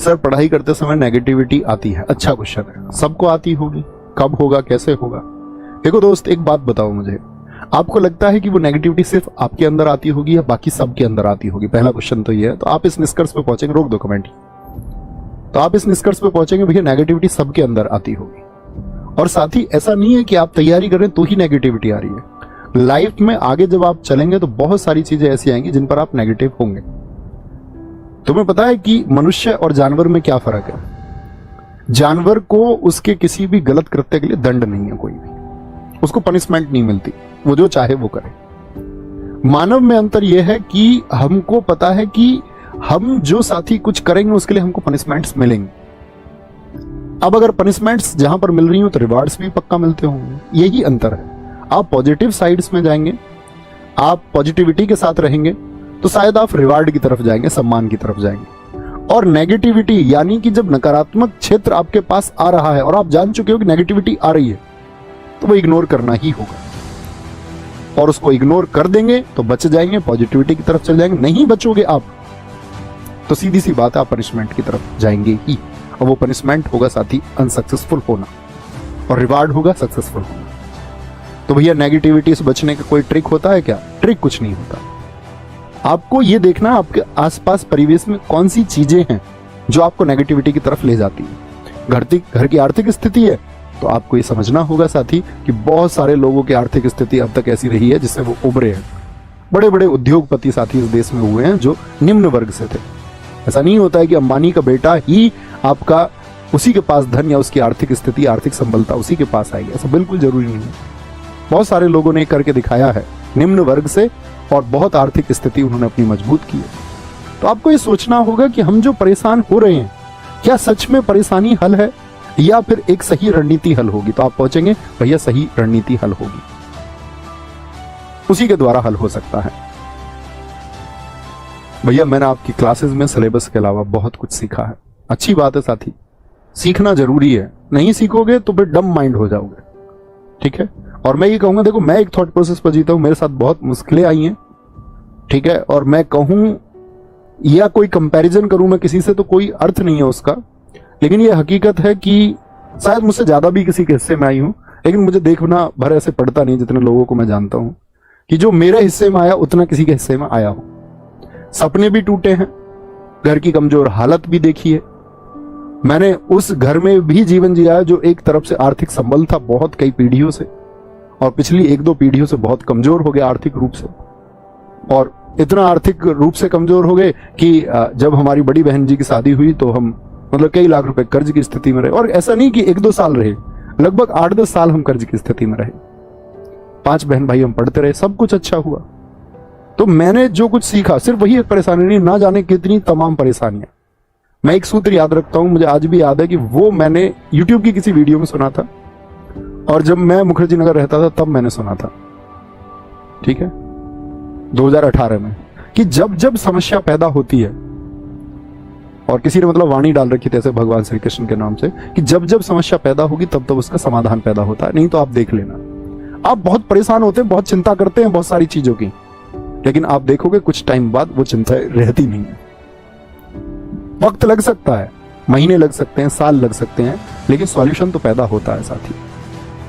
Sir पढ़ाई करते समय नेगेटिविटी आती है। अच्छा क्वेश्चन है, सबको आती होगी, कब होगा, कैसे होगा? देखो दोस्त, एक बात बताओ मुझे, आपको लगता है कि वो नेगेटिविटी सिर्फ आपके अंदर आती होगी या बाकी सबके अंदर आती होगी? पहला क्वेश्चन तो ये है। तो आप इस निष्कर्ष पे पहुंचेंगे, रोक दो कमेंट, तो आप इस निष्कर्ष पे पहुंचेंगे भैया नेगेटिविटी सबके अंदर आती होगी। और साथ ही ऐसा नहीं है कि आप तैयारी करें तो ही नेगेटिविटी आ रही है। लाइफ में आगे जब आप चलेंगे तो बहुत सारी चीजें ऐसी आएंगी जिन पर आप नेगेटिव होंगे। तुम्हें पता है कि मनुष्य और जानवर में क्या फर्क है? जानवर को उसके किसी भी गलत कृत्य के लिए दंड नहीं है, कोई भी उसको पनिशमेंट नहीं मिलती, वो जो चाहे वो करे। मानव में अंतर यह है कि हमको पता है कि हम जो साथी कुछ करेंगे उसके लिए हमको पनिशमेंट्स मिलेंगे। अब अगर पनिशमेंट्स जहां पर मिल रही हो तो रिवार्ड्स भी पक्का मिलते होंगे। यही अंतर है। आप पॉजिटिव साइड्स में जाएंगे, आप पॉजिटिविटी के साथ रहेंगे तो शायद आप रिवार्ड की तरफ जाएंगे, सम्मान की तरफ जाएंगे। और नेगेटिविटी यानी कि जब नकारात्मक क्षेत्र आपके पास आ रहा है और आप जान चुके हो कि नेगेटिविटी आ रही है तो वो इग्नोर करना ही होगा। और उसको इग्नोर कर देंगे तो बच जाएंगे, पॉजिटिविटी की तरफ चल जाएंगे। नहीं बचोगे आप तो सीधी सी बात है, आप पनिशमेंट की तरफ जाएंगे ही। और वो पनिशमेंट होगा साथी अनसक्सेसफुल होना, और रिवार्ड होगा सक्सेसफुल होना। तो भैया नेगेटिविटी से बचने का कोई ट्रिक होता है क्या? ट्रिक कुछ नहीं होता। आपको ये देखना आपके आसपास परिवेश में कौन सी चीजें हैं जो आपको नेगेटिविटी की तरफ ले जाती है। घर की आर्थिक स्थिति है तो आपको ये समझना होगा साथी कि बहुत सारे लोगों की आर्थिक स्थिति अब तक ऐसी रही है जिससे वो उभरे हैं। बड़े बड़े उद्योगपति साथी इस देश में हुए हैं जो निम्न वर्ग से थे। ऐसा नहीं होता है कि अंबानी का बेटा ही आपका उसी के पास धन या उसकी आर्थिक स्थिति, आर्थिक संबलता उसी के पास आएगी, ऐसा बिल्कुल जरूरी नहीं है। बहुत सारे लोगों ने करके दिखाया है निम्न वर्ग से, और बहुत आर्थिक स्थिति उन्होंने अपनी मजबूत की है। तो आपको ये सोचना होगा कि हम जो परेशान हो रहे हैं क्या सच में परेशानी हल है या फिर एक सही रणनीति हल होगी? तो आप पहुंचेंगे भैया सही रणनीति हल होगी, उसी के द्वारा हल हो सकता है। भैया मैंने आपकी क्लासेस में सिलेबस के अलावा बहुत कुछ सीखा है। अच्छी बात है साथी, सीखना जरूरी है। नहीं सीखोगे तो फिर डम माइंड हो जाओगे, ठीक है। और मैं ये कहूंगा, देखो मैं एक थॉट प्रोसेस पर जीता हूं, मेरे साथ बहुत मुश्किलें आई हैं, ठीक है। और मैं कहूं या कोई कंपैरिजन करूं मैं किसी से तो कोई अर्थ नहीं है उसका, लेकिन ये हकीकत है कि शायद मुझसे ज्यादा भी किसी के हिस्से में आई हूं, लेकिन मुझे देखना भर ऐसे पड़ता नहीं जितने लोगों को मैं जानता हूं कि जो मेरे हिस्से में आया उतना किसी के हिस्से में आया हो। सपने भी टूटे हैं, घर की कमजोर हालत भी देखी है। मैंने उस घर में भी जीवन जिया है जो एक तरफ से आर्थिक संबल था बहुत कई पीढ़ियों से, और पिछली 1-2 पीढ़ियों से बहुत कमजोर हो गया आर्थिक रूप से। और इतना आर्थिक रूप से कमजोर हो गए कि जब हमारी बड़ी बहन जी की शादी हुई तो हम मतलब कई लाख रुपए कर्ज की स्थिति में रहे। और ऐसा नहीं कि 1-2 साल रहे, लगभग 8-10 साल हम कर्ज की स्थिति में रहे। 5 बहन भाई हम पढ़ते रहे, सब कुछ अच्छा हुआ। तो मैंने जो कुछ सीखा सिर्फ वही एक परेशानी नहीं, ना जाने कितनी तमाम परेशानियां। मैं एक सूत्र याद रखता हूं, मुझे आज भी याद है कि वो मैंने YouTube की किसी वीडियो में सुना था, और जब मैं मुखर्जी नगर रहता था तब मैंने सुना था, ठीक है, 2018 में, कि जब जब समस्या पैदा होती है, और किसी ने मतलब वाणी डाल रखी थी ऐसे भगवान श्री कृष्ण के नाम से कि जब जब समस्या पैदा होगी तब तब उसका समाधान पैदा होता है। नहीं तो आप देख लेना, आप बहुत परेशान होते हैं, बहुत चिंता करते हैं बहुत सारी चीजों की, लेकिन आप देखोगे कुछ टाइम बाद वो चिंता रहती नहीं है। वक्त लग सकता है, महीने लग सकते हैं, साल लग सकते हैं, लेकिन सॉल्यूशन तो पैदा होता है साथी।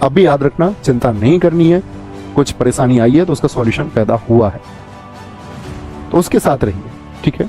अब भी याद रखना, चिंता नहीं करनी है। कुछ परेशानी आई है तो उसका सॉल्यूशन पैदा हुआ है, तो उसके साथ रहिए, ठीक है।